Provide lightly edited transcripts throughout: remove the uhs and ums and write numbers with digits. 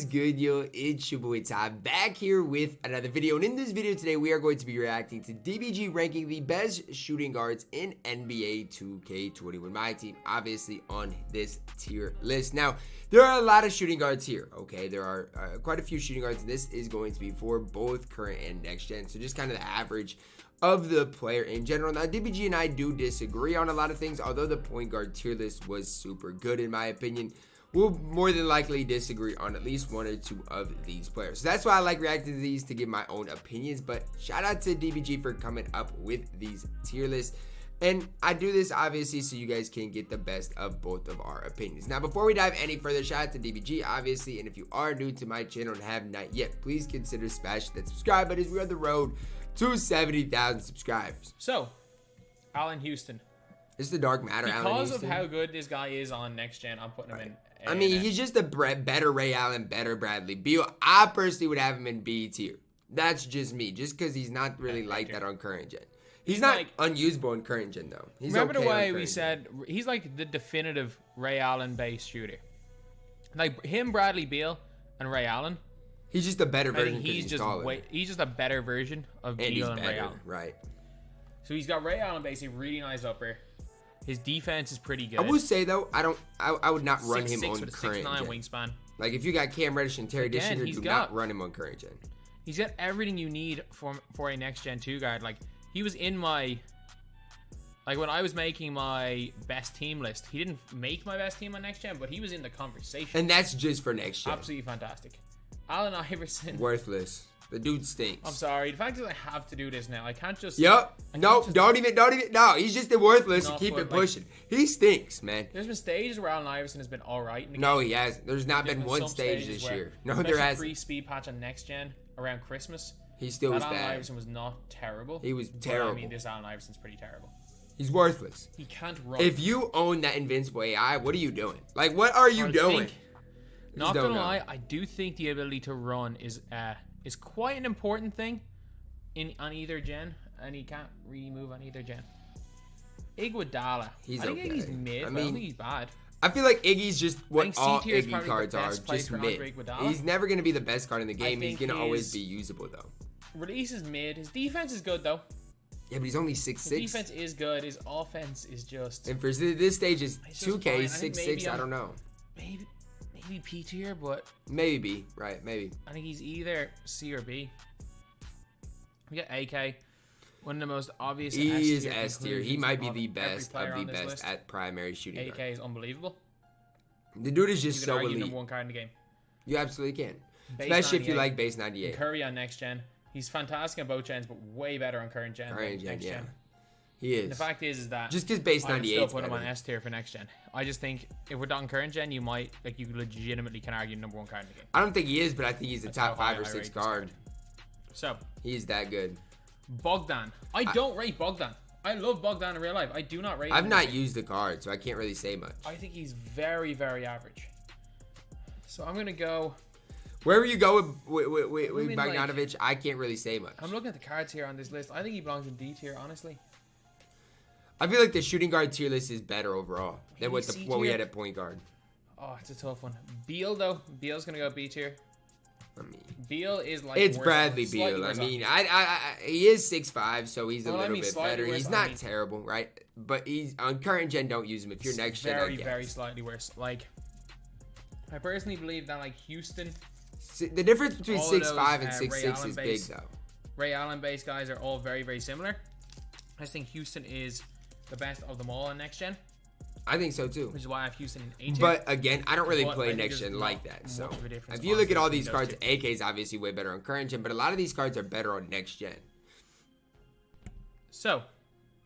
is good, yo? It's your boy Ty, back here with another video. And in this video today, we are going to be reacting to DBG ranking the best shooting guards in NBA 2K21 MyTEAM, obviously on this tier list. Now, there are a lot of shooting guards here, okay? There are quite a few shooting guards, and this is going to be for both current and next gen. So just kind of the average of the player in general. Now, DBG and I do disagree on a lot of things, although the point guard tier list was super good in my opinion. We'll more than likely disagree on at least one or two of these players. So that's why I like reacting to these, to give my own opinions. But shout out to DBG for coming up with these tier lists. And I do this obviously so you guys can get the best of both of our opinions. Now, before we dive any further, shout out to DBG obviously. And if you are new to my channel and have not yet, please consider smashing that subscribe button as we're on the road to 70,000 subscribers. So, Allen Houston. It's the dark matter. Because of how good this guy is on next gen, I'm putting him in. I mean, he's just a better Ray Allen, better Bradley Beal. I personally would have him in B tier. That's just me, just because he's not really like that on current gen. He's not like, unusable in current gen though. He's remember okay the way we said he's like the definitive Ray Allen based shooter. Like him, Bradley Beal, and Ray Allen. He's just a better version. He's just a better version of Beal and Ray Allen. Right. So he's got Ray Allen basically really nice upper. His defense is pretty good. I would say though, I would not run him on current gen. Wingspan. Like if you got Cam Reddish and Terry Disher, do not run him on current gen. He's got everything you need for a next gen 2 guard. Like he was in my, like when I was making my best team list, he didn't make my best team on next gen, but he was in the conversation. And that's just for next gen. Absolutely fantastic. Allen Iverson. Worthless. The dude stinks. I'm sorry. The fact is I have to do this now. I can't just... Yep. No, don't even. No, he's just worthless. Keep it pushing. Like, he stinks, man. There's been stages where Allen Iverson has been all right. No, he hasn't. There's not been one stage this year. No, there hasn't. Pre-speed patch on next gen around Christmas. He still was bad. Allen Iverson was not terrible. He was terrible. But, I mean, this Allen Iverson's pretty terrible. He's worthless. He can't run. If you own that invincible AI, what are you doing? Like, what are you doing? Not gonna lie, I do think the ability to run is quite an important thing on either gen, and he can't really move on either gen. Iguodala. I think Iggy's mid, but I don't think he's bad. I feel like Iggy's just what all Iggy cards are, just mid. He's never going to be the best card in the game. He's going to always be usable, though. Release is mid. His defense is good, though. Yeah, but he's only 6'6". His defense is good. His offense is just... And for this stage is 2K, 6'6", I don't know. Maybe P tier, but... Maybe, right, maybe. I think he's either C or B. We got AK. One of the most obvious. He is S tier. He might be the best of the best at primary shooting. AK is unbelievable. The dude is just so elite. Number 1 card in the game. You absolutely can. Especially if you like base 98. Curry on next gen. He's fantastic on both gens, but way better on current gen. Current gen, yeah. He is. And the fact is that just because base 98, I still put him on S tier for next gen. I just think if we're talking current gen, you legitimately can argue number 1 card in the game. I don't think he is, but I think he's a top 5 or 6 card. So he's that good. Bogdan. I don't rate Bogdan. I love Bogdan in real life. I do not rate him. I've not used the card, so I can't really say much. I think he's very, very average. So I'm gonna go. Wherever you go with Bogdanovich, I can't really say much. I'm looking at the cards here on this list. I think he belongs in D tier, honestly. I feel like the shooting guard tier list is better overall than what we had at point guard. Oh, it's a tough one. Beal though, Beal's gonna go B tier. I mean, Beal is like it's Bradley Beal. I mean, he is 6'5", so he's a little bit better. He's not terrible, right? But he's on current gen. Don't use him if you're next gen. Very slightly worse. Like, I personally believe that like Houston. The difference between 6'5" and 6'6" is big though. Ray Allen based guys are all very similar. I just think Houston is the best of them all on next gen. I think so too. Which is why I have Houston in A tier. But again, I don't really play next gen like that. So if you look at all these cards, AK is obviously way better on current gen, but a lot of these cards are better on next gen. So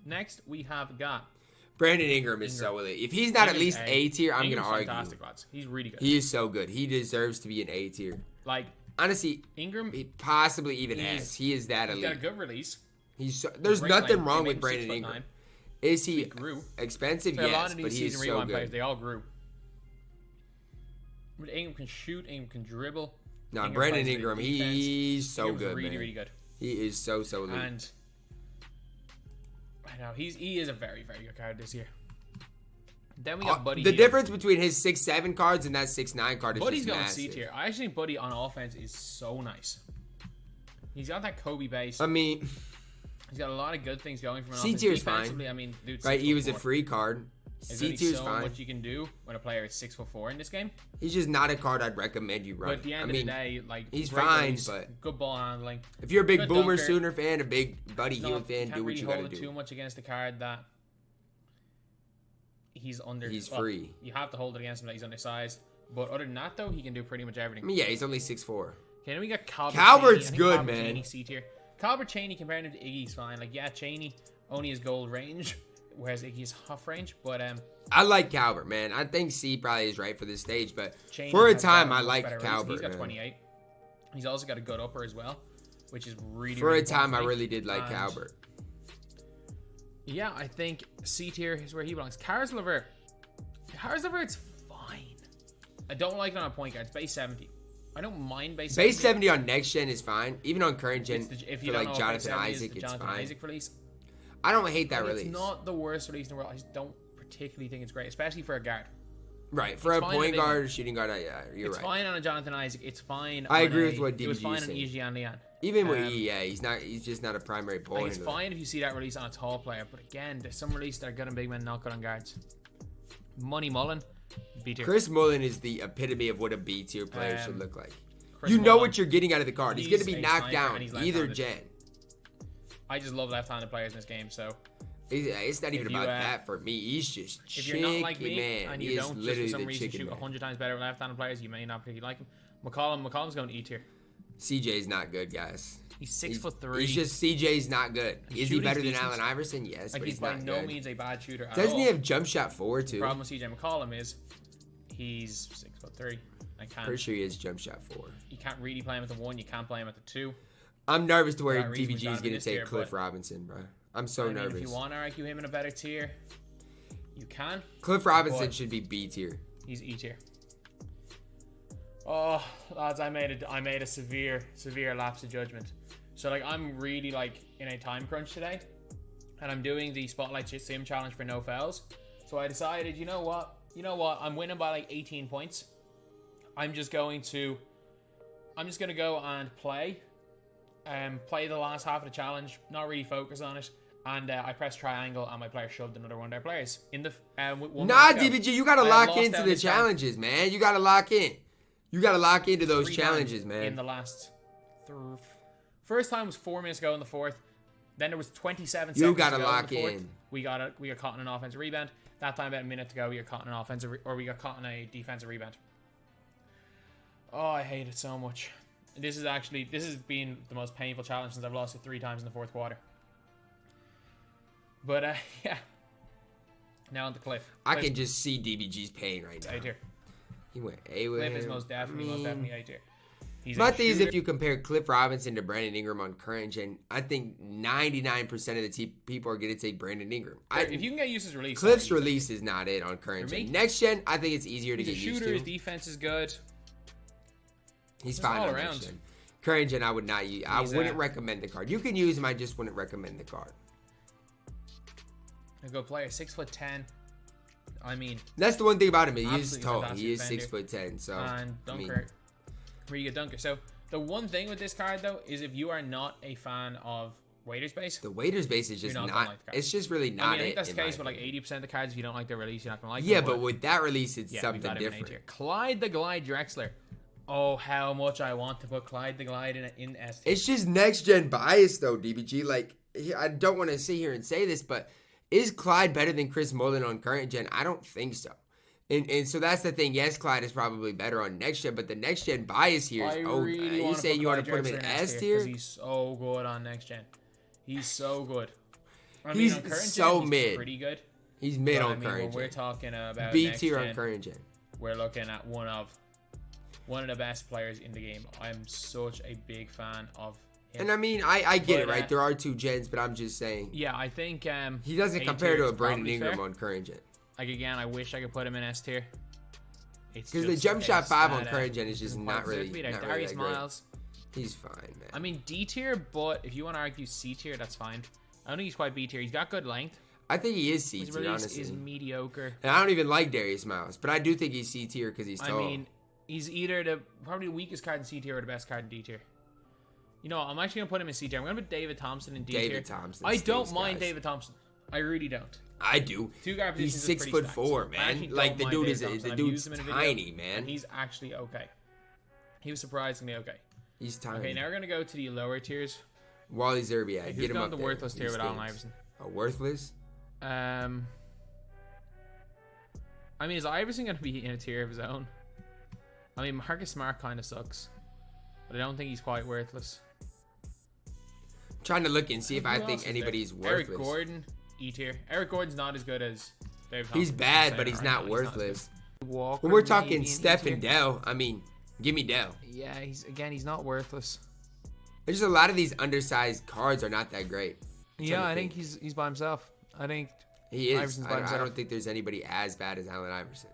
next we have got Brandon Ingram is so elite. If he's not at least A tier, I'm gonna argue. Fantastic, lads. He's really good. He is so good. He deserves to be an A tier. Like honestly, Ingram, possibly even S. He is that elite. He's got a good release. There's nothing wrong with Brandon Ingram. Is he expensive? So yes, a lot of these but he is so good. Players, they all grew. But Ingram can shoot. Ingram can dribble. No, Brandon Ingram, he's so good, really, man. Really good. He is so elite. And I know he is a very good card this year. Then we got Buddy. The difference between his 6'7" cards and that 6'9" card is Buddy's just going massive. C tier. I actually think Buddy on offense is so nice. He's got that Kobe base. I mean, he's got a lot of good things going from an C offense. tier is fine. I mean, dude, right? He was a free card. There's C tier is so fine. much you can do when a player is 6'4" in this game. He's just not a card I'd recommend you run. But at the end of the day, like he's great fine, release, but good ball handling. If you're a big good Boomer dunker. Sooner fan, a big Buddy Hield fan, do what you gotta hold it do. too much against the card that he's under. He's free. You have to hold it against him that he's undersized. But other than that, though, he can do pretty much everything. I mean, yeah, he's only 6'4". Okay, then we got Calvert. Calvert's Cheney. good, Calvert man. Cheney C tier. Calvert Cheney compared to Iggy's fine. Like, yeah, Cheney only is gold range, whereas Iggy's half range. But I like Calvert, man. I think C probably is right for this stage, but Cheney for a has time, got I much like better Calvert. release. He's got man. 28. He's also got a good upper as well, which is really For really a time, I important. really did like Calvert. Yeah, I think C tier is where he belongs. Caris LeVert. Caris LeVert's fine. I don't like it on a point guard. It's base 70. I don't mind base 70. Base 70 on next gen is fine. Even on current gen, If for you like don't know Jonathan what base 70 Isaac, is, the it's Jonathan fine. Isaac release. I don't hate that Like, release. It's not the worst release in the world. I just don't particularly think it's great, especially for a guard. Right, for It's a fine point on guard or shooting guard, yeah, you're It's right. fine on a Jonathan Isaac. It's fine. I on agree a, with what It was DBG fine is on saying. EG and Leon. Even with yeah, he's just not a primary ball Like, it's handler. fine if you see that release on a tall player, but again, there's some release that are good on big men, not good on guards. Money Mullen, B tier. Chris Mullen is the epitome of what a B tier player should look like. Chris You know Mullen, what you're getting out of the card. He's going to be a knocked sniper down and he's either left-handed. gen. I just love left-handed players in this game, so It's not even If you, about that for me. He's just if you're not like chicky, me man. and He you is don't just for literally some the reason chicken shoot man. 100 times better with left-handed players, you may not particularly like him. McCollum's going E tier. CJ's not good, guys. He's 6'3". He's just CJ's not good. Is he shooting's better than decent. Allen Iverson? Yes, Like, but he's he's by not no good. means a bad shooter at Doesn't all. he have jump shot 4 too? The problem with CJ McCollum is he's 6'3". Pretty sure he is jump shot 4. You can't really play him at the 1. You can't play him at the 2. I'm nervous to where For that reason, DBG is we're going to this take tier, Cliff but- Robinson, bro. I'm so I mean, nervous. if you want to argue him in a better tier, you can. Cliff Robinson but should be B tier. He's E tier. Oh, lads, I made a severe lapse of judgment. So like, I'm really like in a time crunch today, and I'm doing the Spotlight Sim challenge for no fouls. So I decided, you know what? I'm winning by like 18 points. I'm just going to go and play the last half of the challenge, not really focus on it. And I pressed triangle, and my player shoved another one of their players in the. With one Nah, minute to go. DBG, you gotta I lock lost into down the this time. challenges, man. You gotta lock in. You gotta lock into those 3 challenges, times man. in the last. First time was 4 minutes ago in the fourth. Then there was 27 seconds. You gotta to go lock in the fourth. in. We got caught in an offensive rebound. That time, about a minute to go, we got caught in an offensive, we got caught in a defensive rebound. Oh, I hate it so much. This has been the most painful challenge since I've lost it 3 times in the fourth quarter. But yeah. Now on the Cliff. I can just see DBG's pain right now. A tier. He went A with Cliff him. is most definitely A tier. He's My a thing is, shooter. if you compare Cliff Robinson to Brandon Ingram on current gen, I think 99% of the people are going to take Brandon Ingram. If you can get used to his release. Cliff's release is not it on current For me, gen. Next gen, I think it's easier to He's a get used shooter. His to. defense is good. He's Just fine all on around. next gen. Current gen, I would not use. I He's, wouldn't recommend the card. You can use him. I just wouldn't recommend the card. A good player, 6'10". I mean, That's the one thing about him. He is Absolutely tall. fantastic He is defender. 6'10". So and I mean, dunker, really good dunker. So the one thing with this card though is if you are not a fan of Waiters base, the Waiters base is just You're not not. gonna like the card. It's just really not I think it. that's the in my case with like opinion. 80% of the cards. If you don't like their release, you're not gonna like Yeah, them. but with that release, it's yeah, something we've got him in A different. tier. Clyde the Glide Drexler. Oh, how much I want to put Clyde the Glide in S tier. It's just next gen bias though, DBG. Like, I don't want to sit here and say this, but is Clyde better than Chris Mullen on current gen? I don't think so. And so that's the thing. Yes, Clyde is probably better on next gen, but the next gen bias here is you say you want to put him in S tier? Because he's so good on next gen. He's so good. I He's mean, on current so gen, he's mid. pretty good. He's mid But, on I mean, current when we're gen. talking about B next tier gen, on current gen. we're looking at one of the best players in the game. I'm such a big fan of him. And I mean, I get it, But, right? There are 2 gens, but I'm just saying. Yeah, I think He doesn't A compare tier to a is Brandon probably Ingram fair. on current gen. Like, again, I wish I could put him in S tier. Because the jump shot 5 on current gen is just not really Darius that great. Miles. He's fine, man. I mean, D tier, but if you want to argue C tier, that's fine. I don't think he's quite B tier. He's got good length. I think he is C His tier, release honestly. is mediocre. And I don't even like Darius Miles, but I do think he's C tier because he's tall. I mean, he's either probably the weakest card in C tier or the best card in D tier. You know, I'm actually gonna put him in C tier. I'm gonna put David Thompson in D tier. David Thompson. I don't mind David Thompson. I really don't. I do. He's 6'4", man. Like the dude is the dude's tiny, man. He's actually okay. He was surprisingly okay. He's tiny. Okay, now we're gonna go to the lower tiers. Wally Zerbiak, get him up the there. worthless tier with Allen Iverson. A worthless? I mean, is Iverson gonna be in a tier of his own? I mean, Marcus Smart kind of sucks, but I don't think he's quite worthless. I'm trying to look and see if I think anybody's worthless. Eric Gordon, E tier. Eric Gordon's not as good as David Thompson. He's bad, but he's not worthless. Walker, when we're talking Steph and Dell, I mean, give me Dell. Yeah, he's not worthless. There's just a lot of these undersized cards are not that great. Yeah, I think he's by himself. I think he is. Iverson's by himself. I don't think there's anybody as bad as Allen Iverson,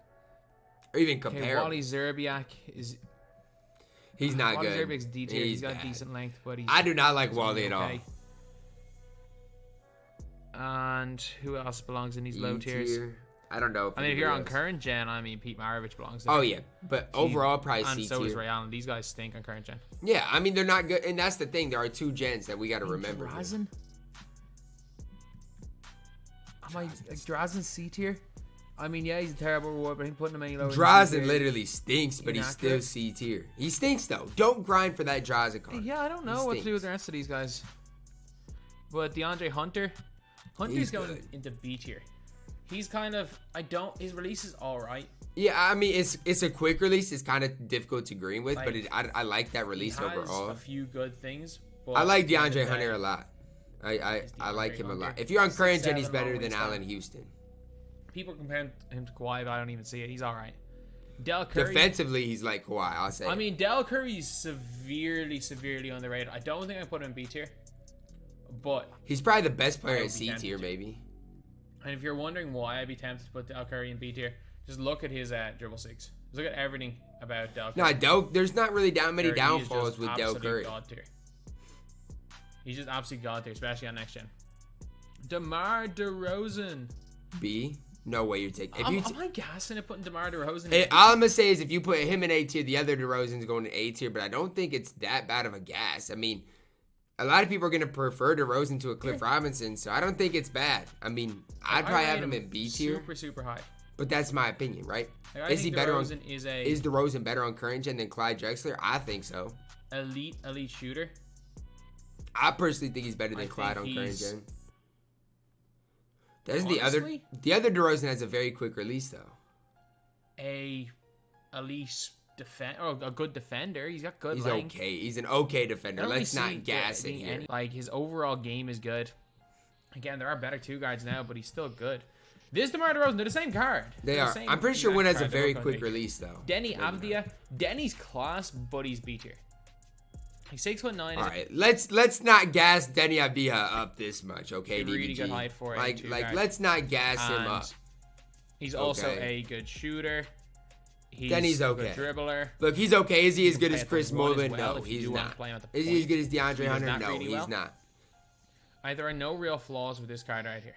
or even comparable. Okay, Wally Zerbiak is. He's not Wally good. Zerbiak's D tier. He's got a decent length, but I do not like Wally at all. And who else belongs in these low tiers? I don't know. I mean, if you're on current gen, I mean, Pete Maravich belongs there. Oh, yeah. But overall, probably C tier. And so is Ray Allen. These guys stink on current gen. Yeah, I mean, they're not good. And that's the thing. There are two gens that we got to remember. Drazen? Am I like Drazen C tier? I mean, yeah, he's a terrible reward, but I'm putting him any lower. Drazen literally stinks, but he's still C tier. He stinks, though. Don't grind for that Drazen card. Yeah, I don't know what to do with the rest of these guys. But DeAndre Hunter. Hunter's going into B tier. He's kind of, his release is all right. Yeah, I mean, it's a quick release. It's kind of difficult to green with, like, but I like that release overall. A few good things. But I like DeAndre Hunter a lot. I like him a lot. If you're on current gen, he's better than Allen Houston. People compare him to Kawhi, but I don't even see it. He's all right. Del Curry. Defensively, he's like Kawhi, I'll say. I mean, Del Curry's severely underrated. I don't think I put him in B tier. But he's probably the best player at C tier, maybe. And if you're wondering why I'd be tempted to put Del Curry in B tier, just look at his dribble six. Just look at everything about Del Curry. There's not really that many downfalls with Del Curry. God tier. He's just absolute god tier, especially on next gen. DeMar DeRozan. B? No way you're taking. Am I gassing it putting DeMar DeRozan in? All I'm gonna say is if you put him in A tier, the other DeRozan's going to A tier, but I don't think it's that bad of a gas. I mean, a lot of people are going to prefer DeRozan to a Cliff Robinson, so I don't think it's bad. I mean, I'd probably have him in B tier. Super high. But that's my opinion, right? Like, is he better on? Is DeRozan better on current gen than Clyde Drexler? I think so. Elite shooter. I personally think he's better than Clyde on current gen. Doesn't the other DeRozan has a very quick release though? A good defender. He's got good. He's length. okay. He's an okay defender. Let's not gas it here. Like his overall game is good. Again, there are better two guards now, but he's still good. This DeMar DeRozan, they're the same card. They are. I'm pretty sure one has a very quick release though. Denny Avdia. Denny's class, but he's B tier. He's 6'9". All right, let's not gas Denny Avdia up this much, okay? DBG. Really good height for it. Let's not gas him up. He's also a good shooter. Denny's okay. A good dribbler. Look, he's okay. Is he as good as Chris Mullin? Well, no, he's not. Is he as good as DeAndre Hunter? No, he's not. There are no real flaws with this card right here.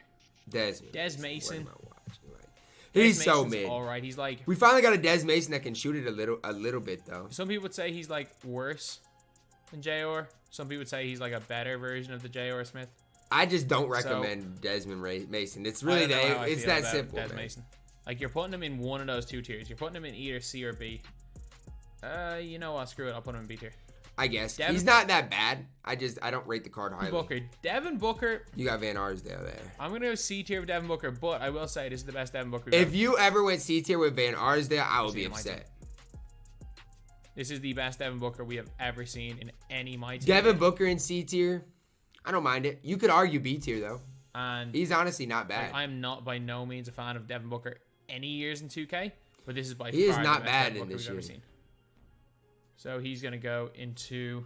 Des Mason. He's so mid. All right, he's like. We finally got a Des Mason that can shoot it a little bit though. Some people would say he's like worse than J.R. Some people would say he's like a better version of the J.R. Smith. I just don't recommend Desmond Mason. It's really it's that simple. Des Mason. Like you're putting him in one of those two tiers. You're putting him in either C or B. You know what? Screw it. I'll put him in B tier. I guess he's not that bad. I don't rate the card highly. Devin Booker. You got Van Arsdale there. I'm gonna go C tier with Devin Booker, but I will say this is the best Devin Booker. If you ever went C tier with Van Arsdale, I will be upset. This is the best Devin Booker we have ever seen in any MyTEAM. Devin Booker in C tier, I don't mind it. You could argue B tier though, and he's honestly not bad. I'm not by no means a fan of Devin Booker any years in 2K, but this is by he far is not the best bad Devin in Booker this we've year. ever seen. So he's gonna go into.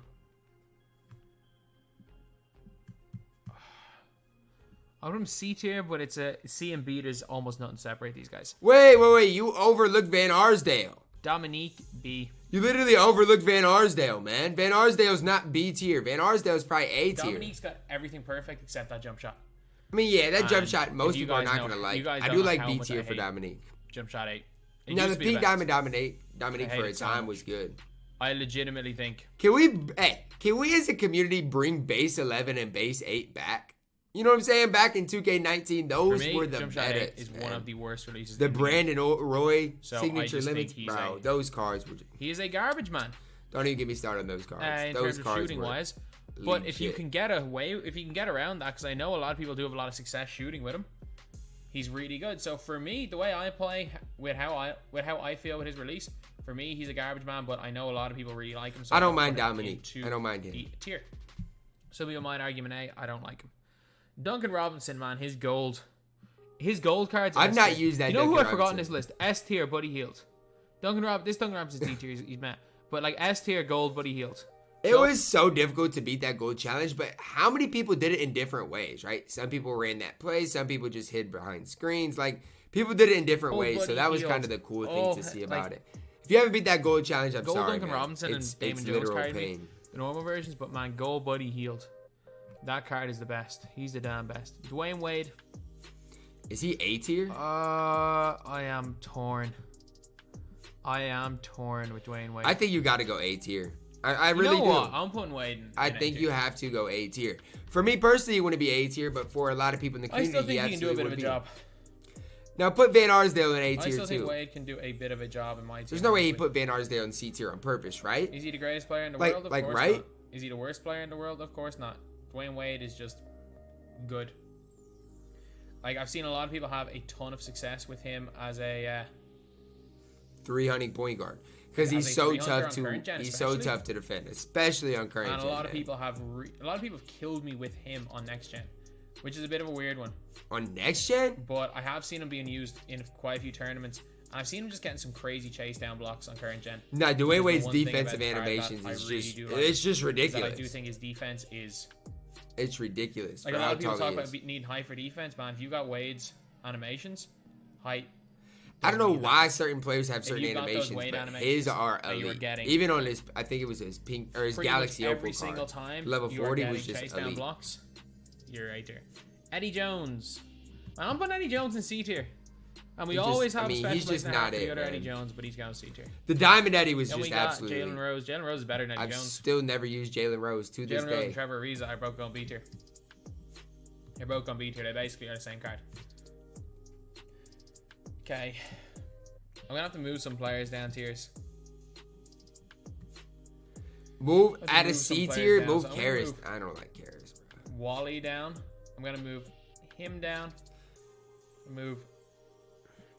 I put him C tier, but it's a C and B. There's almost nothing to separate these guys. Wait! You overlooked Van Arsdale. Dominique B. You literally overlooked Van Arsdale, man. Van Arsdale's not B tier. Van Arsdale's probably A tier. Dominique's got everything perfect except that jump shot. I mean, yeah, that jump And shot, most if you people are guys not know- going to like. you guys I don't do know like how B much I tier for hate Dominique. Jump shot 8. It Now, used the to be pink best. Dominique I for hate its it so time much. was good. I legitimately think Can we as a community bring base 11 and base 8 back? You know what I'm saying? Back in 2K19, for those me, were the Jump Shot 8 betas, is man. one of the worst releases. The in the Brandon Roy So I signature just think limits, he's bro. a- Those cards were. He is a garbage man. Don't even get me started on those cards. In Those terms of cards shooting were wise. But if you legit. can get around that, because I know a lot of people do have a lot of success shooting with him, he's really good. So for me, the way I play with how I feel with his release, for me, he's a garbage man. But I know a lot of people really like him. So I don't I'll mind put him Dominique. into I don't mind him. the tier. Some people might argument A. I don't like him. Duncan Robinson, man, his gold cards. I've not S tier. used that. You know who Duncan I forgot on Robinson. this list? S tier, Buddy Hield. Duncan Robinson's D tier. He's mad. But like S tier, gold, Buddy Hield. It was so difficult to beat that gold challenge, but how many people did it in different ways, right? Some people ran that play, some people just hid behind screens. Like, people did it in different ways, so Buddy that was Hield. kind of the cool thing to see Like, about it. If you haven't beat that gold challenge, I'm gold sorry, Duncan man. Robinson It's and Damon Jones literal carried me. pain. The normal versions, but man, gold Buddy Hield. That card is the best. He's the damn best. Dwyane Wade. Is he A tier? I am torn. I am torn with Dwyane Wade. I think you got to go A tier. I really you know do. what? I'm putting Wade in. I think you have to go A tier. For me personally, you want to be A tier, but for a lot of people in the I community, still think he can do a bit of a job. Now put Van Arsdale in A I tier still think too. Wade can do a bit of a job in my team. There's no way he honestly. put Van Arsdale in C tier on purpose, right? Is he the greatest player in the Like- world? Of like, course right? not. Is he the worst player in the world? Of course not. Dwyane Wade is just good. Like, I've seen a lot of people have a ton of success with him as a 300 point guard because As he's a so 300 tough on to current gen, he's so especially. tough to defend, especially on current and gen. a lot of man. people have killed me with him on next gen, which is a bit of a weird one. On next gen. But I have seen him being used in quite a few tournaments. And I've seen him just getting some crazy chase down blocks on current gen. Nah, Which is Dwayne the Wade's one thing defensive about the card animations that is I really just do like, it's just is that ridiculous. I do think his defense is It's ridiculous. like for a lot how of people tall talk he about is. needing height for defense, man. If you got Wade's animations, height. I don't know doesn't mean why certain players have certain you got those animations, Wade but animations his are that you were elite. getting- Even on his, I think it was his pink or his pretty Galaxy much Opal every single card. time Level you are 40 getting was just chase down elite. blocks. You're right there. Eddie Jones. Man, I'm putting Eddie Jones in C tier. And we He just- always I have mean, a special he's place just in our heart not for the it, other Eddie man. Jones, but he's going C tier. The Diamond Eddie was Then we just got absolutely. Jalen Rose. Jalen Rose is better than Eddie I've Jones. still never used Jalen Rose to this Jalen Rose and day. Trevor Ariza are both going B tier. They're both going B tier. They basically are the same card. Okay. I'm going to have to move some players down tiers. Move Let's at a move some C players tier. down. Move So I'm gonna Karras. move- I don't like Karras, bro. Wally down. I'm going to move him down. Move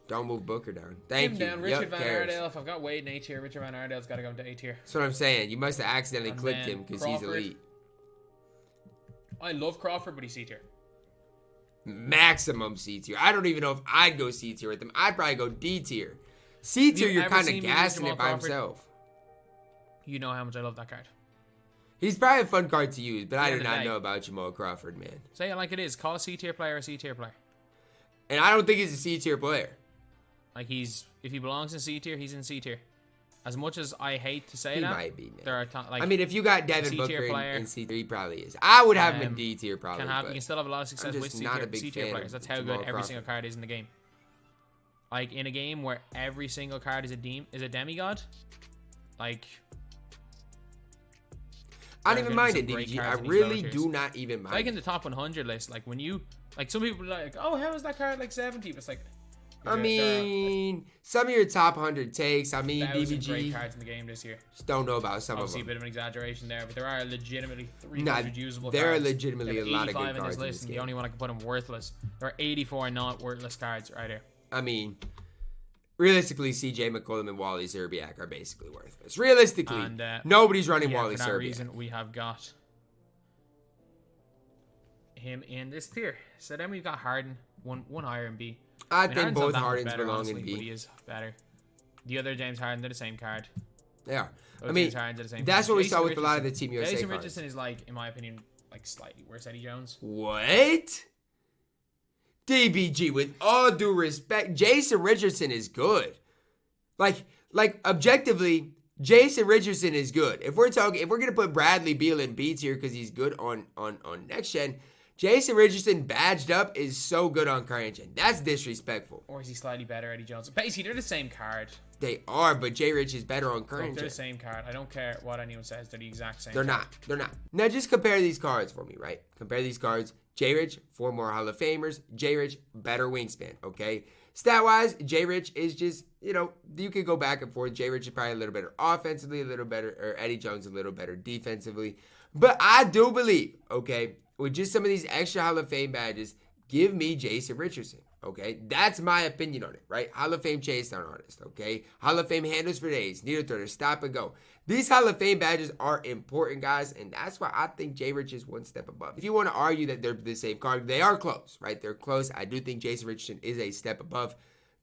Don't move Booker down. Thank him you. down. Yep, Richard Van Karras. Ardale. If I've got Wade in A tier, Richard Van Ardale's got to go into A tier. That's what I'm saying. You must have accidentally And clicked then him because he's Crawford. elite. I love Crawford, but he's C tier. Maximum C tier. I don't even know if I'd go C tier with him. I'd probably go D tier. C tier, you you're ever kind seen of me use gassing Jamal it by Crawford? himself. You know how much I love that card. He's probably a fun card to use, but I the do end of not the day. know about Jamal Crawford, man. Say it like it is. Call a C tier player a C tier player. And I don't think he's a C tier player. Like if he belongs in C tier, he's in C tier. As much as I hate to say He that, might be, man. there are like I mean, if you got Devin C-tier Booker player, in C tier, he probably is. I would have him in D tier probably. you but can still have a lot of success I'm with just not a big C tier fan players. of That's how Jamal good every Crawford. single card is in the game. Like in a game where every single card is a demigod, like I don't there's even gonna mind be it, some great DBG. cards I in these really lower do tiers. not even mind. like in the top 100 list. Like when you some people are like, oh, how is that card like 70? But it's like I mean, some of your top 100 takes. I mean, there are great DBG. cards in the game this year. Just don't know about some Obviously, a of bit them. of an exaggeration there, but there are legitimately 300 usable there are cards. legitimately There a lot of 85 good cards in in this list, this and the game. only one I can put them worthless. There are 84 not worthless cards right here. I mean, realistically, CJ McCollum and Wally Zerbiak are basically worthless. Realistically, And, nobody's running Yeah, Wally for that Zerbiak. reason, we have got him in this tier. So then we've got Harden, one higher in B. I mean, think Harden's not both that much Hardens better, belong honestly, in but he B. is better. The other James Harden, they're the same card. They are. Both I mean, James Hardens are the same that's card. what we Jason saw with a lot of the Richardson- Team USA Jason cards. Richardson is like, in my opinion, like slightly worse Eddie Jones. What? DBG, with all due respect, Jason Richardson is good. Like objectively, Jason Richardson is good. If we're gonna put Bradley Beal in B tier because he's good on next gen, Jason Richardson badged up is so good on current engine. That's disrespectful. Or is he slightly better, Eddie Jones? Basically, they're the same card. They are, but J Rich is better on current engine. They're the same card. I don't care what anyone says. They're the exact same. They're not. They're not. Now just compare these cards for me, right? Compare these cards. J Rich, 4 more Hall of Famers. J Rich, better wingspan, okay? Stat-wise, J Rich is just, you could go back and forth. J Rich is probably a little better offensively, a little better, or Eddie Jones a little better defensively. But I do believe, okay, with just some of these extra Hall of Fame badges, give me Jason Richardson, okay? That's my opinion on it, right? Hall of Fame chase down artist, okay? Hall of Fame handles for days, needle thrower, stop and go. These Hall of Fame badges are important, guys, and that's why I think J Rich is one step above. If you want to argue that they're the same card, they are close, right? They're close. I do think Jason Richardson is a step above.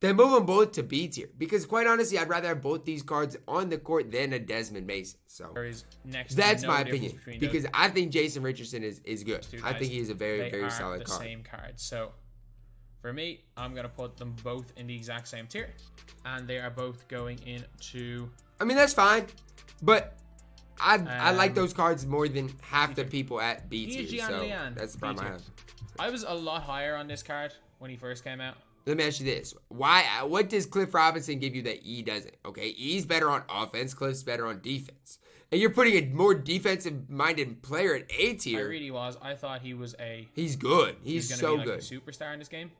Then move them both to B tier, because quite honestly, I'd rather have both these cards on the court than a Desmond Mason. So that's my opinion, because I think Jason Richardson is good. I think he is a very, very solid card. Same card. So for me, I'm going to put them both in the exact same tier, and they are both going into... I mean, that's fine, but I like those cards more than half the people at B tier, so that's the problem I have. I was a lot higher on this card when he first came out. Let me ask you this. What does Cliff Robinson give you that E doesn't? Okay, E's better on offense, Cliff's better on defense. And you're putting a more defensive-minded player at A tier. I really was. I thought he was a... He's good. He's so good. A superstar in this game.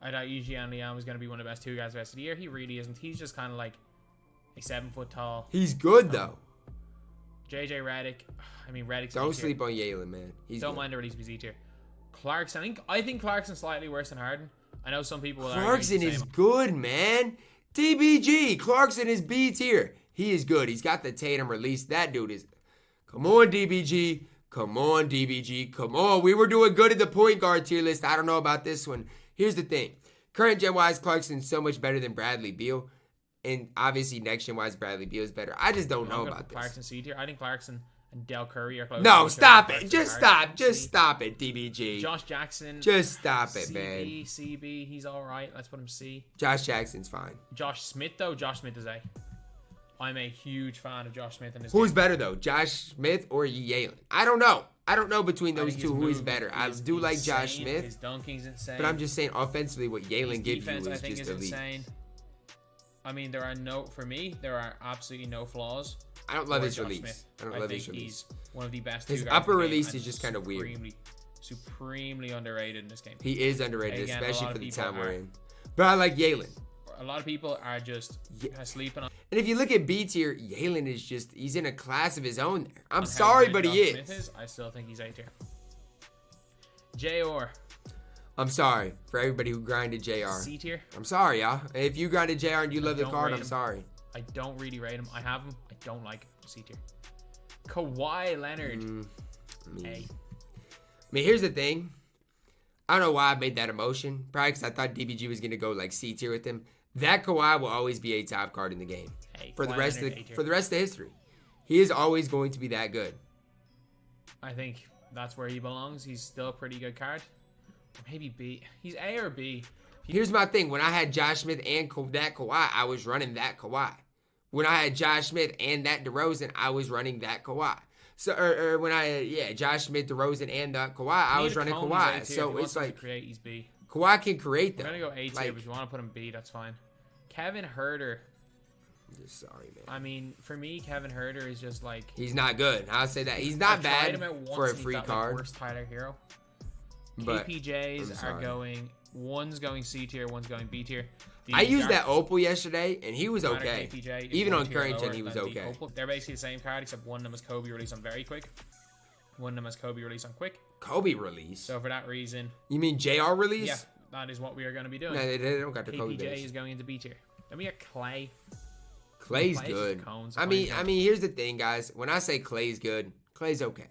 I thought Eugene Leon was going to be one of the best 2 guys the rest of the year. He really isn't. He's just kind of like a 7-foot tall. He's good, though. JayRday. I mean, Reddick's Don't sleep on Yalen, man. Don't mind the release B tier. Clarkson. I think Clarkson's slightly worse than Harden. I know some people are... Clarkson is good, man. DBG. Clarkson is B tier. He is good. He's got the Tatum release. That dude is... Come on, DBG. Come on, DBG. Come on. We were doing good at the point guard tier list. I don't know about this one. Here's the thing. Current gen-wise, Clarkson's so much better than Bradley Beal. And obviously, next gen-wise, Bradley Beal is better. I just don't know about this. Clarkson C tier. I think Clarkson and Del Curry are close. No, stop it. Just stop. Just stop it, DBG. Josh Jackson. Just stop it, CB, man. CB, he's all right. Let's put him C. Josh Jackson's fine. Josh Smith, though. Josh Smith is A. I'm a huge fan of Josh Smith in this Who's game. better, though? Josh Smith or Yalen? I don't know. I don't know between those two who is better. I do like Josh Smith. His dunking's insane. But I'm just saying, offensively, what Yalen gives you is I think just is elite. Insane. I mean, there are absolutely no flaws. I don't love his release. I don't love his release. He's one of the best. His upper release is just kind of weird. Supremely underrated in this game. He is underrated, especially for the time we're in. But I like Yalen. A lot of people are just sleeping on. And if you look at B tier, Yalen is he's in a class of his own there. I'm sorry, but he is. I still think he's A tier. JR. I'm sorry for everybody who grinded JR. C tier. I'm sorry, y'all. If you grinded JR and you love the card, I'm sorry. I don't really rate him. I have him. I don't like him. C tier. Kawhi Leonard. A. I mean, here's the thing. I don't know why I made that emotion. Probably because I thought DBG was gonna go like C tier with him. That Kawhi will always be a top card in the game for the rest of history. He is always going to be that good. I think that's where he belongs. He's still a pretty good card. Maybe B. He's A or B. Here's my thing. When I had Josh Smith and that Kawhi, I was running that Kawhi. When I had Josh Smith and that DeRozan, I was running that Kawhi. So, or when I had, Josh Smith, DeRozan, and Kawhi, I was running Kawhi. So it's like, create, he's B. Kawhi can create them. I'm going to go A tier, but if you want to put him B, that's fine. Kevin Huerter. I'm just sorry, man. I mean, for me, Kevin Huerter is just like... He's not good. I'll say that. He's not bad for a free card. Worst Tyler Hero. But KPJs are going... One's going C tier, one's going B tier. I used that Opal yesterday, and he was okay. Even on current gen, he was okay. They're basically the same card, except one of them is Kobe release on very quick. One of them is Kobe release on quick. Kobe release? So for that reason... You mean JR release? Yeah, that is what we are going to be doing. No, they don't got the Kobe base. KPJ is going into B tier. Then we got Clay. Clay's good. I mean, here's the thing, guys. When I say Clay's good, Clay's okay.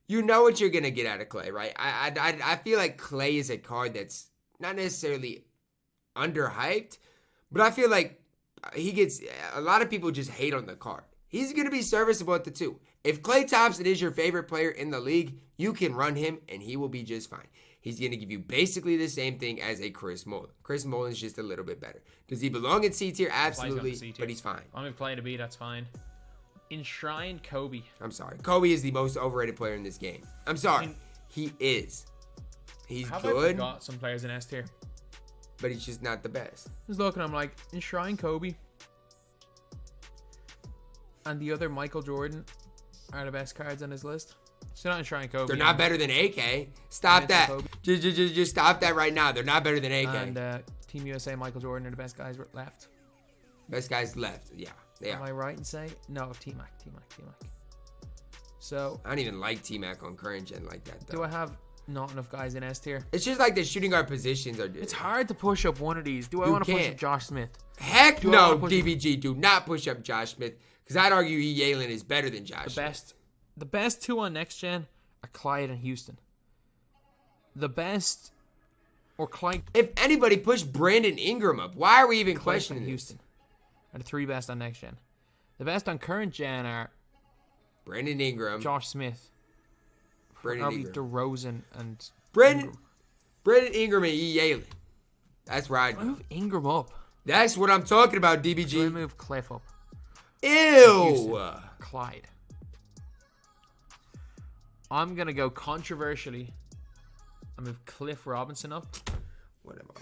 You know what you're going to get out of Clay, right? I feel like Clay is a card that's not necessarily underhyped, but I feel like he gets a lot of people just hate on the card. He's going to be serviceable at the 2. If Klay Thompson is your favorite player in the league, you can run him and he will be just fine. He's going to give you basically the same thing as a Chris Mullin. Chris Mullin's just a little bit better. Does he belong in C tier? Absolutely, but he's fine. I'm going to play to B, that's fine. Enshrine Kobe. I'm sorry. Kobe is the most overrated player in this game. I'm sorry. He is. He's I good. forgot some players in S tier. But he's just not the best. Just looking, I'm like, Enshrine Kobe and the other Michael Jordan are the best cards on his list. So not Enshrine Kobe. They're not better than AK. Stop that. Just stop that right now. They're not better than AK. And Team USA, Michael Jordan are the best guys left. Best guys left. Yeah, they are. Am I right in saying? No, T-Mac. So I don't even like T-Mac on current gen like that, though. do I have not enough guys in S tier? It's just like the shooting guard positions are. It's hard to push up one of these. Do I want to push up Josh Smith? Heck no, DBG. Do not push up Josh Smith. Because I'd argue Yalen is better than Josh Smith. The best two on next gen are Clyde and Houston. The best, or Clyde. If anybody, push Brandon Ingram up. Why are we even questioning Houston are the three best on next gen. The best on current gen are Brandon Ingram, Josh Smith, probably DeRozan, and Brandon Ingram and Yalen. That's where I'd move Ingram up. That's what I'm talking about, DBG. So I move Cliff up. Ew. Clyde. I'm going to go controversially. I move Cliff Robinson up. Whatever.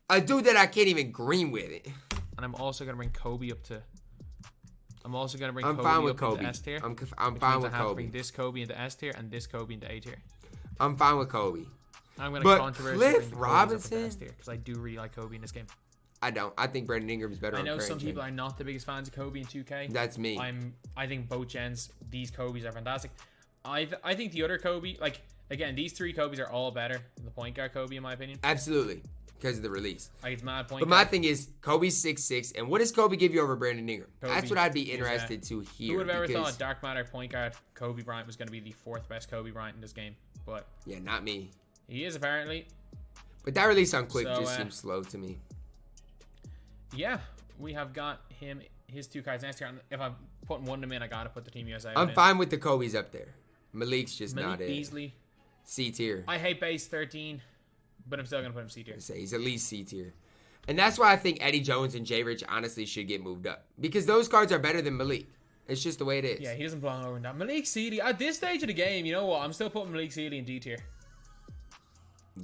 A dude that I can't even green with it. And I'm also going to bring Kobe up to... I'm also going to bring Kobe fine with up Kobe. Into S tier. I'm fine with I have Kobe. To bring this Kobe into S tier and this Kobe into A tier. I'm fine with Kobe. I'm going to controversially Cliff bring Robinson S tier because I do really like Kobe in this game. I don't. I think Brandon Ingram's better. I know some people are not the biggest fans of Kobe in 2K. That's me. I think both gens, these Kobe's are fantastic. I think the other Kobe, like again, these three Kobe's are all better than the point guard Kobe in my opinion. Absolutely, because of the release. Like it's mad point. But my thing is, Kobe's 6'6", and what does Kobe give you over Brandon Ingram? Kobe That's what I'd be interested to hear. Who would have ever thought Dark Matter point guard Kobe Bryant was going to be the fourth best Kobe Bryant in this game? But yeah, not me. He is apparently. But that release on Quick just seems slow to me. Yeah, we have got his two cards next year. If I'm putting one of them in, I gotta put the Team USA. I'm fine with the Kobe's up there. Malik's just not it. Beasley, C tier. I hate base 13, but I'm still gonna put him C tier. He's at least C tier, and that's why I think Eddie Jones and Jay Rich honestly should get moved up because those cards are better than Malik. It's just the way it is. Yeah, he doesn't belong over in that. Malik Sealy at this stage of the game, you know what? I'm still putting Malik Sealy in D tier.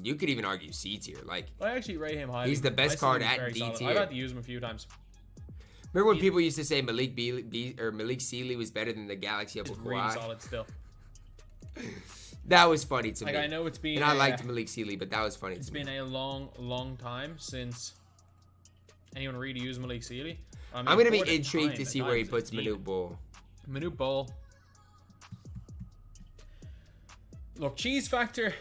You could even argue C tier. Like I actually rate him highly. He's the best card at D tier. I've had to use him a few times. Remember when people used to say Malik Sealy was better than the Galaxy up with Kawhi? Really solid still. That was funny to me. I know it's been. And I liked Malik Sealy, but that was funny to me. It's been a long time since anyone really used Malik Sealy. I mean, I'm gonna be intrigued to see where he puts Manute Bol. Manute Bol. Look, cheese factor.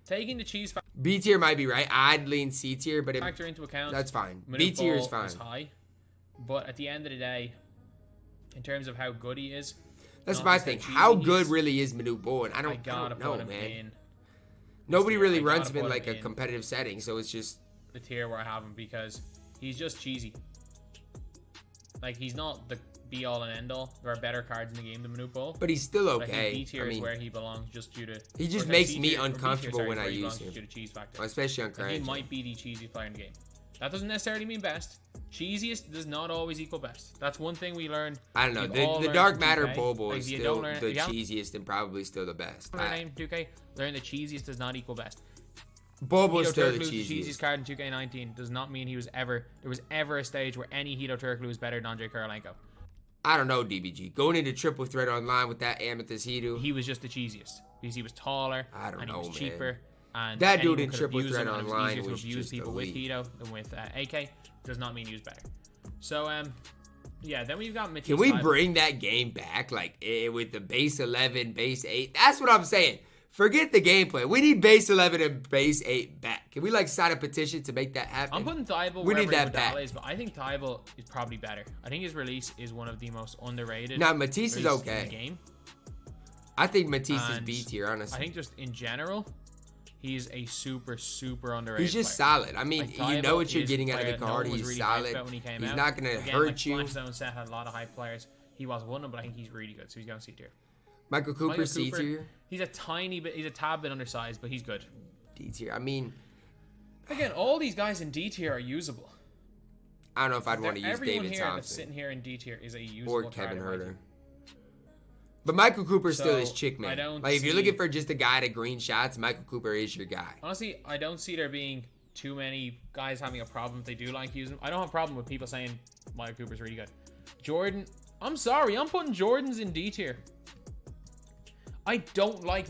Taking the cheese factor. B tier might be right. I'd lean C tier, but factor into account. That's fine. Manute B tier is Bol fine. Is high, but at the end of the day, in terms of how good he is, that's my thing. How good really is Manute Bol? And I don't know, man. Nobody really runs him in like a competitive setting, so it's just the tier where I have him because he's just cheesy. Like he's not the be all and end all. There are better cards in the game than Manute Bol, but he's still okay. I think B tier is where he belongs, just due to. He just makes me uncomfortable when I use him, due to cheese factor. Especially on current. He might be the cheesiest player in the game. That doesn't necessarily mean best. Cheesiest does not always equal best. That's one thing we learned. I don't know. The Dark Matter Bobo is still the cheesiest and probably still the best. Name 2K. Learn the cheesiest does not equal best. Bobo is still the cheesiest card in 2K19 does not mean there was ever a stage where any Hito Turkoglu was better than Andre Kirilenko. I don't know, DBG. Going into triple threat online with that Amethyst Hito. He was just the cheesiest because he was taller. He was cheaper. And that dude in triple threat online was was easier to abuse people with Hito than with AK. Does not mean he was better. So yeah. Then we've got Matisse. Can we bring that game back like with the base 11, base 8? That's what I'm saying. Forget the gameplay. We need base 11 and base 8 back. Can we like sign a petition to make that happen? I'm putting TyDeBo. We need that back. But I think TyDeBo is probably better. I think his release is one of the most underrated. Now Matisse is okay. In the game. I think Matisse is B tier, honestly. I think just in general, he's a super underrated. He's just player. solid. I mean, you know what you're getting out of the card. He's really solid. He's not gonna hurt you. Zone set had a lot of hype players. He was one of them, but I think he's really good. So he's going C tier. Michael Cooper, C tier. He's a tad bit undersized, but he's good. D tier. I mean, again, all these guys in D tier are usable. I don't know if I'd want to use David Everyone here Thompson. That's sitting here in D tier is a usable or Kevin Herter. But Michael Cooper So, still is chick I man. don't Like if you're see- looking for just a guy to green shots, Michael Cooper is your guy. Honestly, I don't see there being too many guys having a problem if they do like using him. I don't have a problem with people saying Michael Cooper's really good. Jordan, I'm sorry, I'm putting Jordans in D tier. I don't like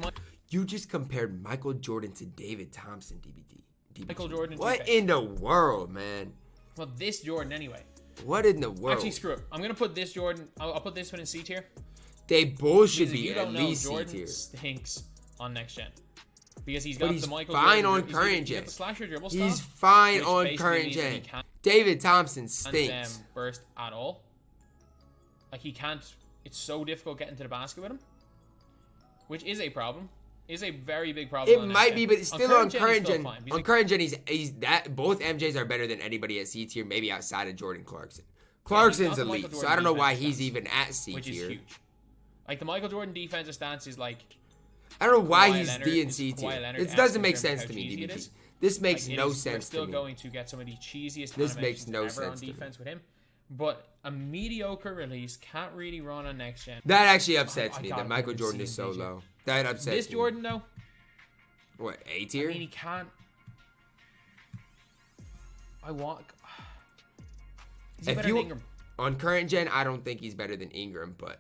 You just compared Michael Jordan to David Thompson, DBG. Michael Jordan. What 2K. in the world, man? Well, this Jordan anyway. What in the world? Actually, screw it. I'm gonna put this Jordan. I'll put this one in C tier. They both should Because if be you at don't know, least C Jordan tier. stinks on next gen. Because he's But got he's the Michael fine Jordan, on current gen. the slasher dribble He's style, fine which on basically current means that he gen. can't David Thompson stinks. burst at all. Like he can't. It's so difficult getting to the basket with him, which is a problem. Is a very big problem. It on might next be, gen. but it's still on current he's still gen. fine. He's On like- current gen, he's that both MJs are better than anybody at C tier, maybe outside of Jordan Clarkson. Yeah, he's Clarkson's got the Michael elite, so Jordan I don't know why defensive he's stance, even at C which is tier. huge. Like the Michael Jordan defensive stance is like I don't know why Kawhi he's Leonard D and is C Kawhi tier. Leonard It doesn't make in terms sense of to how me, cheesy it DBG. is. This makes Like, no we're sense to still me. going to get some of the cheesiest This makes animations no ever sense on to me. defense with him. But a mediocre release can't really run on next gen. That actually upsets I me gotta that put Michael him in Jordan C is and so D tier. low. That upsets This me. Jordan though, What, A I tier? mean he can't. I want. Is he If better you- than Ingram? On current gen, I don't think he's better than Ingram, but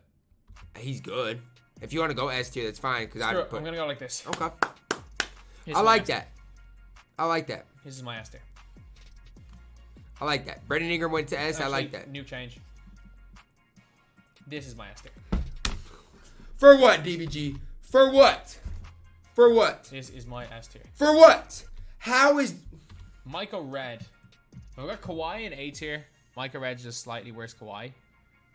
he's good. If you want to go S tier, that's fine. Because I Screw would it, put. I'm gonna go like this. Okay. Here's I my like S tier. that. I like that. This is my S tier. I like that. Brandon Ingram went to S. I like Actually, that. New change. This is my S tier. For what, DBG? For what? For what? This is my S tier. For what? How is? Michael Red. We've got Kawhi in A tier. Michael Red's just slightly worse Kawhi.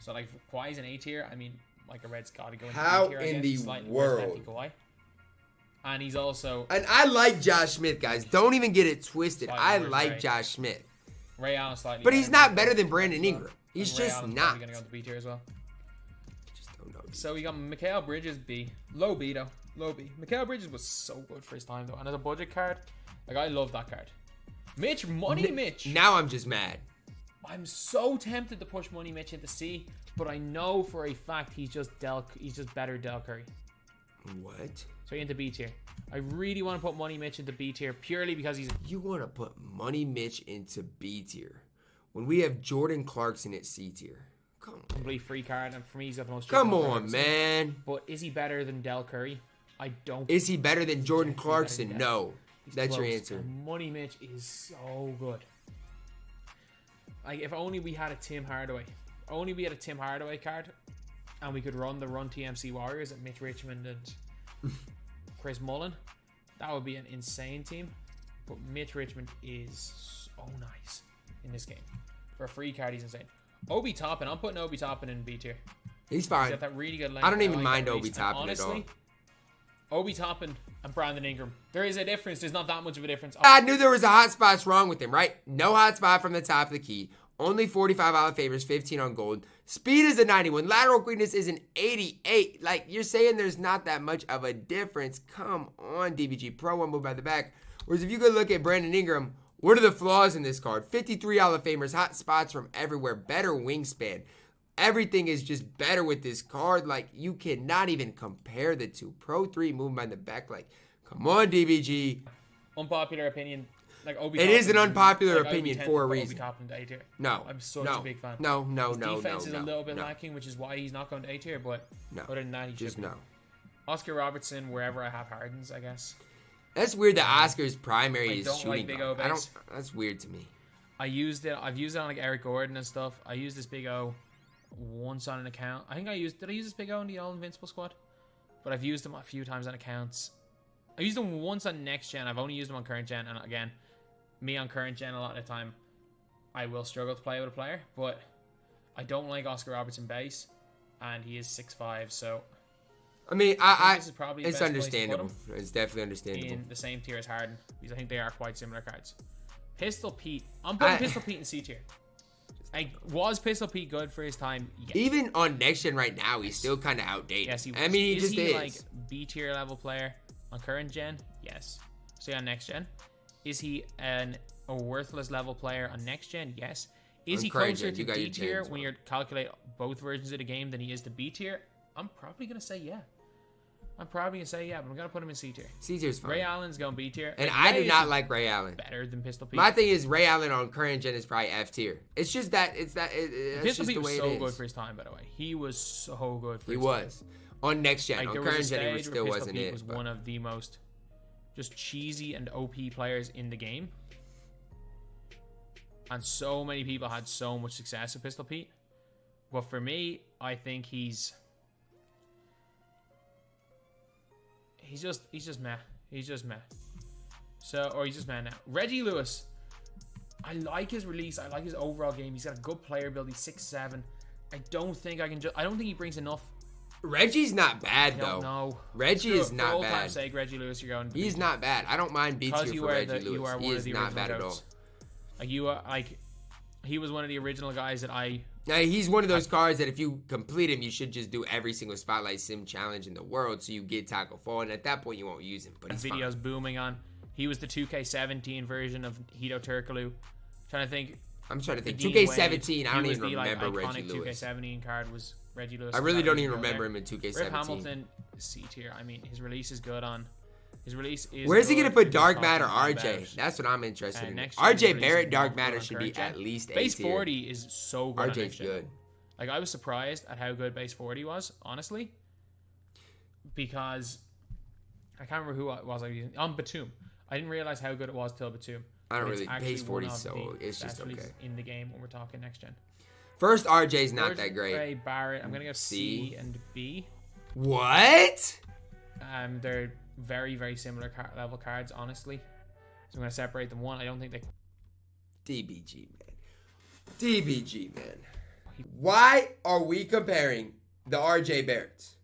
So like if Kawhi's in A tier, I mean Michael Red's got to go in How B tier. I in guess. the Slightly worse world? lefty Kawhi. And he's also And I like Josh Smith, guys. Don't even get it twisted. Slightly I worse like Ray. Josh Smith, Ray Allen slightly. but he's better not than better than Michael Brandon Red as well. Ingram. He's And Ray just Allen's not. probably gonna go to B tier as well. Just don't know. So we got Mikal Bridges B. Low B though. Low B. Mikal Bridges was so good for his time though. And as a budget card, like I love that card. Mitch, Money Mitch. Now I'm just mad. I'm so tempted to push Money Mitch into C, but I know for a fact he's just better Del Curry. What? So into B tier. I really want to put Money Mitch into B tier purely because he's You want to put Money Mitch into B tier when we have Jordan Clarkson at C tier? Come a on. complete free card, and for me he's got the most. Come triple on, card. man. But is he better than Del Curry? I don't. Is he better than Jordan definitely better Clarkson? than No. He's That's your close. answer. And Money Mitch is so good. Like if only we had a Tim Hardaway. Only we had a Tim Hardaway card, and we could run the Run TMC Warriors at Mitch Richmond and Chris Mullin. That would be an insane team. But Mitch Richmond is so nice in this game. For a free card, he's insane. Obi Toppin. I'm putting Obi Toppin in B tier. He's He's fine. got that really good length. I don't even like mind that Obi release. And Toppin at all. honestly, Obi Toppin and Brandon Ingram. There is a difference. There's not that much of a difference. I knew there was a hot spots wrong with him, right? No hot spot from the top of the key. Only 45 out of favors, 15 on gold. Speed is a 91. Lateral quickness is an 88. Like, you're saying there's not that much of a difference. Come on, DBG. Pro one move by the back. Whereas if you could look at Brandon Ingram, what are the flaws in this card? 53 Hall of Famers, hot spots from everywhere, better wingspan. Everything is just better with this card. Like, you cannot even compare the two. Pro 3 moving by the back. Like, come on, DBG. Unpopular opinion. Like Obi It Toppin is an unpopular like, I would opinion tend for to a put reason. Obi Toppin to A tier. No. I'm such no, a big fan. No, His defense is a little bit no. lacking, which is why he's not going to A tier. But No. other than that, he Just should be. no. Oscar Robertson, wherever I have Hardens, I guess. That's weird that Oscar's primary I is don't shooting like Big O guard. base. That's weird to me. I've used it on like Eric Gordon and stuff. I used this Big O once on an account. Did I use this Big O in the All Invincible squad? But I've used him a few times on accounts. I used him once on next gen. I've only used him on current gen, and again, me on current gen a lot of the time, I will struggle to play with a player, but I don't like Oscar Robertson base, and he is 6'5", so I mean, this is probably the it's best place to put understandable. him. It's definitely understandable. In the same tier as Harden, because I think they are quite similar cards. Pistol Pete. I'm putting Pistol Pete in C tier. Was Pistol Pete good for his time? Yes. Even on next gen right now, he's still kind of outdated. Yes, he was. I mean, he just is. Like B tier level player on current gen? Yes. So on next gen, is he a worthless level player on next gen? Yes. Is On he current closer gen, you to got D your tier James when one. you calculate both versions of the game than he is to B tier? I'm probably gonna say yeah. But I'm gonna put him in C tier. C tier's fine. Ray Allen's going B tier. And I do not like Ray Allen. Better than Pistol Pete. My thing is Ray Allen on current gen is probably F tier. It's just that Pistol Pete was so good for his time, by the way. He was so good for his time. He was. On next gen. Like, on current gen, he still wasn't it. Pistol Pete was one of the most just cheesy and OP players in the game. And so many people had so much success with Pistol Pete. But for me, I think he's just meh. He's just meh. Or he's just meh now. Reggie Lewis. I like his release. I like his overall game. He's got a good player build. He's 6'7". I don't think he brings enough. Reggie's not bad though. No. Reggie is not bad. For time's sake, Reggie Lewis, you're going. He's not bad. I don't mind B tier for Reggie Lewis. He is not bad at all. Like you are he was one of the original guys that I. Now, he's one of those cards that if you complete him, you should just do every single Spotlight Sim challenge in the world so you get tackle fall. And at that point, you won't use him. But he's videos fine. Booming on. He was the 2K17 version of Hito Turkoglu. I'm trying to think. 2K17, I don't even remember Reggie Lewis. 2K17 card was Reggie Lewis. I really don't even remember him in 2K17. Rip Hamilton, C tier. I mean, his release is good on. His release is. Where's he gonna put Dark Matter RJ? That's what I'm interested in. RJ Barrett Dark Matter should be at least A tier. Base 40 is so good. RJ's good. Like, I was surprised at how good base 40 was, honestly, because I can't remember who it was I was using. On Batum, I didn't realize how good it was till Batum. I don't really. Base 40 so it's just okay in the game when we're talking next gen. First RJ's not that great. Ray Barrett, I'm gonna go C and B. What? They're very, very similar level cards, honestly. So I'm gonna separate them. One, I don't think they. DBG man. Why are we comparing the RJ Barretts?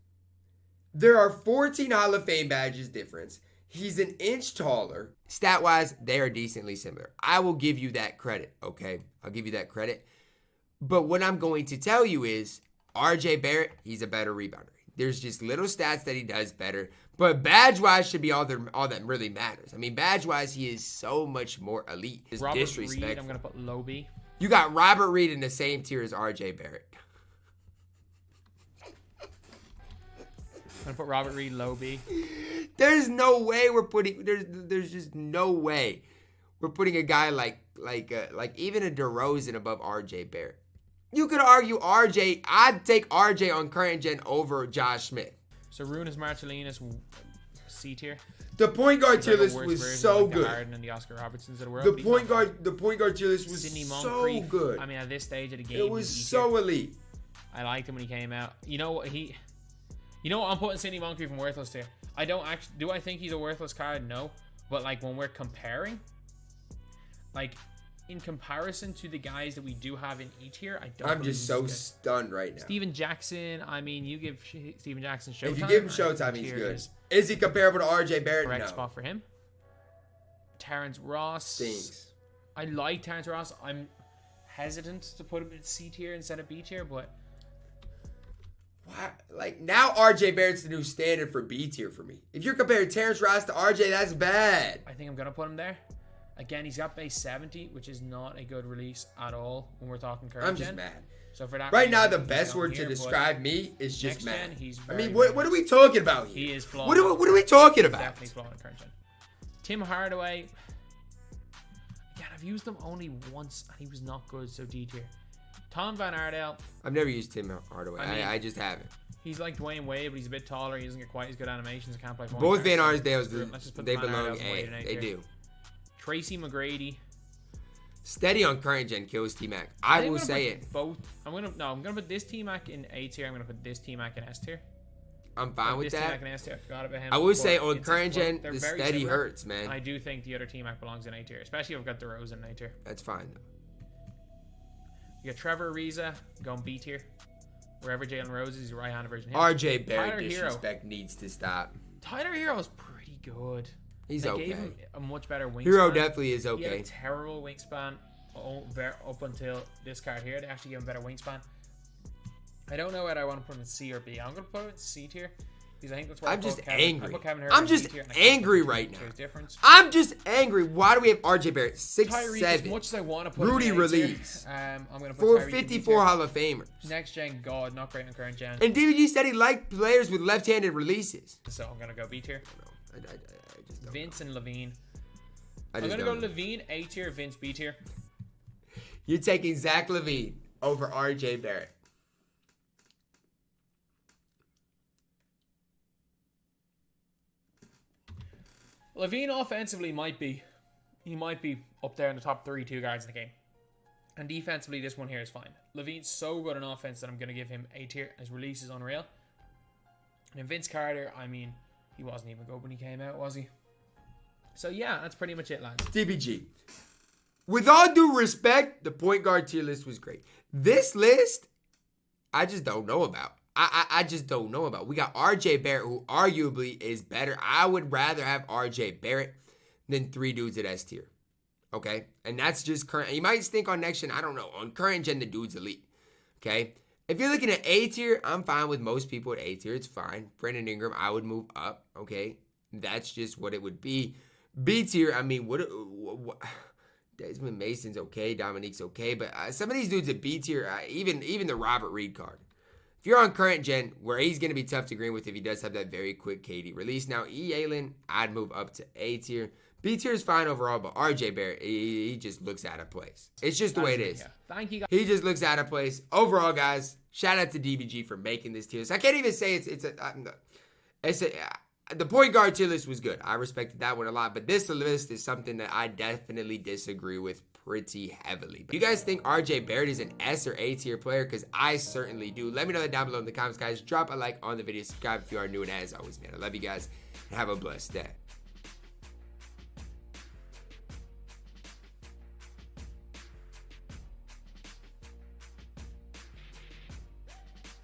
There are 14 Hall of Fame badges difference. He's an inch taller. Stat-wise, they are decently similar. I will give you that credit, okay? I'll give you that credit. But what I'm going to tell you is RJ Barrett, he's a better rebounder. There's just little stats that he does better. But badge-wise should be all that really matters. I mean, badge-wise, he is so much more elite. It's Robert disrespectful. Reed, I'm going to put low B. You got Robert Reed in the same tier as RJ Barrett. I'm going to put Robert Reed low B. There's no way we're putting... There's just no way we're putting a guy like even a DeRozan above RJ Barrett. You could argue RJ... I'd take RJ on current gen over Josh Smith. So Runas Marcellinus, C tier. The point guard tier list was so good. The Harden and the Oscar Robertsons of the world. The point guard tier list was so good. I mean, at this stage of the game, it was so elite. I liked him when he came out. You know what I'm putting Sidney Moncrief from worthless tier. I don't actually. Do I think he's a worthless card? No. But like when we're comparing, like in comparison to the guys that we do have in each tier, I don't. I'm just so stunned right now. Steven Jackson. I mean, you give Steven Jackson Showtime. If you give him Showtime, he's good. Is he comparable to RJ Barrett? Correct no. spot for him. Terrence Ross. Stinks. I like Terrence Ross. I'm hesitant to put him in C tier instead of B tier, but. Why? Like, now RJ Barrett's the new standard for B tier for me. If you're comparing Terrence Ross to RJ, that's bad. I think I'm going to put him there. Again, he's got base 70, which is not a good release at all when we're talking current I'm just gen. mad. So for that right now, the best word to describe me is just mad. I mean, what are we talking about here? He is flawed. What are we talking about? Definitely flawed in current gen. Tim Hardaway. Again, I've used him only once, and he was not good, so D tier. Tom Van Ardale. I've never used Tim Hardaway. I just haven't. He's like Dwyane Wade, but he's a bit taller. He doesn't get quite as good animations. I can't play. Both Van Arsdales, they belong A. They do. Tracy McGrady. Steady on current gen kills T-Mac. I will say it. Both. I'm gonna put this T-Mac in A tier. I'm gonna put this T-Mac in S tier. I'm fine with that. T-Mac in S tier. I forgot about him. I will say on current gen, the steady hurts, man. I do think the other T-Mac belongs in A tier, especially if I've got DeRozan in A tier. That's fine though. You got Trevor Ariza going B tier. Wherever Jalen Rose is, he's a right-handed version of him. RJ Barrett disrespect needs to stop. Tyler Hero is pretty good. He's okay. Gave him a much better wingspan. Hero definitely is okay. He had a terrible wingspan up until this card here. They actually gave him a better wingspan. I don't know whether I want to put him in C or B. I'm going to put him in C tier Because I think that's where I'm just angry. I'm I'm just angry right now. I'm just angry. Why do we have RJ Barrett 6'7"? As much as I want to put Rudy release. I'm gonna put for 54 Hall of Famers. Next gen, God, not great on current gen. And DBG said he liked players with left-handed releases. So I'm gonna go B tier. I just don't Vince know. and Levine. I'm gonna go Levine A tier, Vince B tier. You're taking Zach LaVine over RJ Barrett. Levine offensively might be up there in the top 32 guards in the game. And defensively, this one here is fine. Levine's so good on offense that I'm going to give him A tier. His release is unreal. And then Vince Carter, I mean, he wasn't even good when he came out, was he? So yeah, that's pretty much it, lads. DBG. With all due respect, the point guard tier list was great. This list, I just don't know about. I just don't know about. We got RJ Barrett, who arguably is better. I would rather have RJ Barrett than 3 dudes at S tier. Okay? And that's just current. You might think on next gen, I don't know. On current gen, the dude's elite. Okay? If you're looking at A tier, I'm fine with most people at A tier. It's fine. Brandon Ingram, I would move up. Okay? That's just what it would be. B tier, I mean, what Desmond Mason's okay. Dominique's okay. But some of these dudes at B tier, even the Robert Reed card. If you're on current gen, where he's going to be tough to agree with if he does have that very quick KD release. Now, Allen, I'd move up to A tier. B tier is fine overall, but RJ Barrett, he just looks out of place. It's just the way it is. Yeah. Thank you, guys. He just looks out of place. Overall, guys, shout out to DBG for making this tier list. I can't even say the point guard tier list was good. I respected that one a lot, but this list is something that I definitely disagree with pretty heavily. Do you guys think RJ Barrett is an S or A tier player? Because I certainly do. Let me know that down below in the comments, guys. Drop a like on the video. Subscribe if you are new. And as always, man, I love you guys. And have a blessed day.